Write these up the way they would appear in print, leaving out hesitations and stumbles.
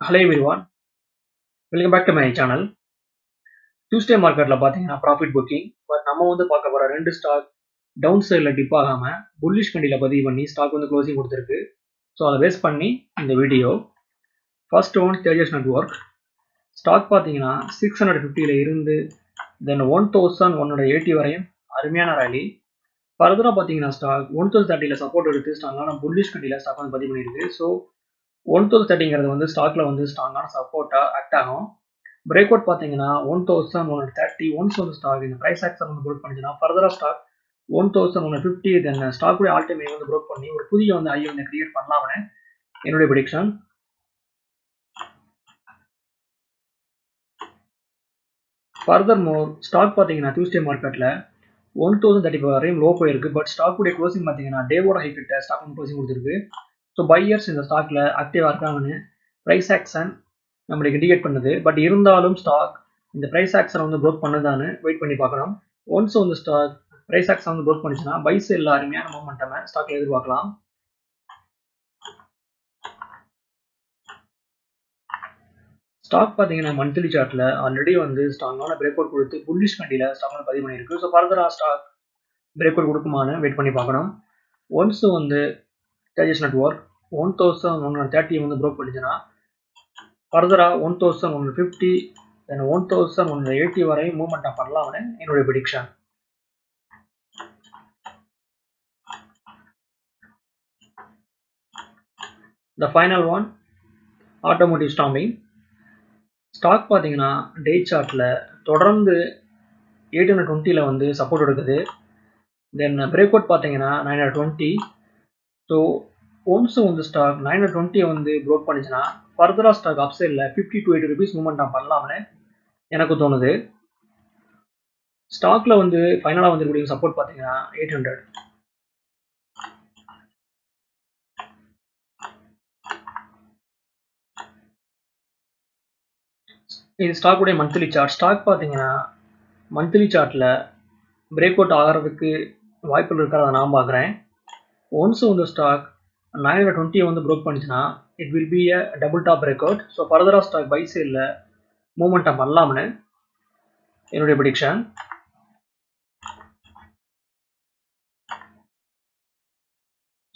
Hello everyone, welcome back to my channel. Tuesday marketல பாத்தீங்கன்னா profit booking, but நம்ம வந்து பார்க்க போற ரெண்டு ஸ்டாக் டவுன் சைட்ல டிப் ஆகாம புல்லிஷ் கண்டில பதிவு பண்ணி ஸ்டாக் வந்து க்ளோசிங் கொடுத்திருக்கு. ஸோ அதை பேஸ் பண்ணி இந்த வீடியோ. ஃபர்ஸ்ட் ஒன் தேஜஸ் நெட்வொர்க் ஸ்டாக் பார்த்தீங்கன்னா 650ல இருந்து தென் 1180 வரையும் அருமையான ரேலி. ஃபர்தராக பார்த்தீங்கன்னா ஸ்டாக் 1030ல சப்போர்ட் எடுத்து ஸ்ட்ராங்கான புல்லிஷ் கண்டில ஸ்டாக் வந்து பதிவு பண்ணியிருக்கு. ஸோ 1030ங்கிறது வந்து ஸ்டாக்ல வந்து ஸ்ட்ராங்கான சப்போர்ட்டாக ஆக்ட் ஆகும். பிரேக் அவுட் பார்த்தீங்கன்னா 1130 ஒன்ஸ் வந்து ஸ்டாக் இந்த ப்ரைஸ் ஆக்சன் வந்து ப்ரோக் பண்ணிச்சுன்னா ஃபர்தராக ஸ்டாக் 1150 தென் ஸ்டாக்குடைய ஆல் டைம் வந்து ப்ரோக் பண்ணி ஒரு புதிய வந்து ஐ வந்து கிரியேட் பண்ணலாம்னு என்னுடைய ப்ரெடிக்ஷன். ஃபர்தர் மோர் ஸ்டாக் பார்த்தீங்கன்னா டியூஸ்டே மார்க்கெட்டில் 1035 வரையும் லோ போயிருக்கு. பட் ஸ்டாக்குடைய க்ளோசிங் பார்த்தீங்கன்னா டேவோட ஹை கிட்ட ஸ்டாக் வந்து க்ளோசிங் கொடுத்துருக்கு. ஸோ பையர்ஸ் இந்த ஸ்டாக்ல ஆக்டிவாக இருக்காங்கன்னு ப்ரைஸ் ஆக்ஷன் நம்மளுக்கு இண்டிகேட் பண்ணுது. பட் இருந்தாலும் ஸ்டாக் இந்த ப்ரைஸ் ஆக்ஷன் வந்து ப்ரோக் பண்ணுதான்னு வெயிட் பண்ணி பார்க்கணும். ஒன்ஸ் வந்து ஸ்டாக் ப்ரைஸ் ஆக்ஷன் வந்து ப்ரோக் பண்ணிச்சுன்னா பை செல் அருமையான மூமெண்ட்டை ஸ்டாக்ல எதிர்பார்க்கலாம். ஸ்டாக் பார்த்தீங்கன்னா மந்த்லி சார்ட்ல ஆல்ரெடி வந்து ஸ்ட்ராங்கான பிரேக் அவுட் கொடுத்து புல்லிஷ் கண்டில ஸ்டாக் வந்து பதிவு பண்ணியிருக்கு. ஸோ ஃபர்தரா ஸ்டாக் பிரேக் அவுட் கொடுக்குமான்னு வெயிட் பண்ணி பார்க்கணும். ஒன்ஸ் வந்து தேஜஸ் நெட்வொர்க் 1130 வந்து ப்ரோக் பண்ணிச்சுன்னா ஃபர்தரா 1150 தென் 1180 வரை மூவ்மெண்ட் பண்ணலாம்னு என்னுடைய prediction. The final one automotive stamping stock பார்த்தீங்கன்னா டே சார்ட்ல தொடர்ந்து 820ல வந்து சப்போர்ட் எடுக்குது. தென் பிரேக் அவுட் பார்த்தீங்கன்னா 920. ஸோ ஒன்ஸ் வந்து ஸ்டாக் 920 வந்து ப்ரோக் பண்ணிச்சுன்னா ஃபர்தராக ஸ்டாக் அப் சைடில் 50 to 80 rupees மூவ்மெண்ட் பண்ணலாம்னு எனக்கு தோணுது. ஸ்டாக்ல வந்து ஃபைனலாக வந்து சப்போர்ட் பார்த்தீங்கன்னா 800. இது ஸ்டாக்குடைய மந்த்லி சார்ட். ஸ்டாக் பார்த்தீங்கன்னா மந்த்லி சார்ட்டில் பிரேக் அவுட் ஆகிறதுக்கு வாய்ப்புகள் இருக்கிறத நான் பார்க்குறேன். ஒன்ஸ் வந்து ஸ்டாக் 920 வந்து ப்ரோக் பண்ணிச்சுன்னா it will be a double top break out. So ஃபர்தராக ஸ்டாக் பை சைடில் மூவ்மெண்ட்டை பண்ணலாம்னு என்னுடைய ப்ரெடிக்ஷன்.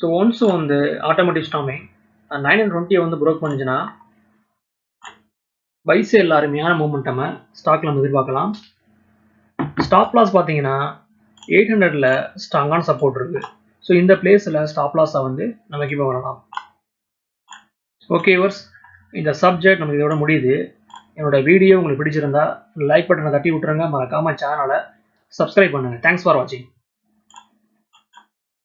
ஸோ ஒன்ஸ் வந்து ஆட்டோமேட்டிக் ஸ்டாமிங் 920 வந்து ப்ரோக் பண்ணிச்சுன்னா பை சைடில் அருமையான மூவ்மெண்ட்டை ஸ்டாக்ல நம்ம எதிர்பார்க்கலாம். ஸ்டாப் லாஸ் பார்த்தீங்கன்னா 800ல ஸ்ட்ராங்கான சப்போர்ட் இருக்கு. ஸோ இந்த பிளேஸில் ஸ்டாப் லாஸை வந்து நம்ம கீப் பண்ணலாம். ஓகே வியூவர்ஸ், இந்த சப்ஜெக்ட் நமக்கு இதோட முடியுது. என்னோட வீடியோ உங்களுக்கு பிடிச்சிருந்தா லைக் பட்டனை தட்டி விட்டுருங்க. மறக்காம சேனலை சப்ஸ்கிரைப் பண்ணுங்க. தேங்க்ஸ் ஃபார் வாட்சிங்.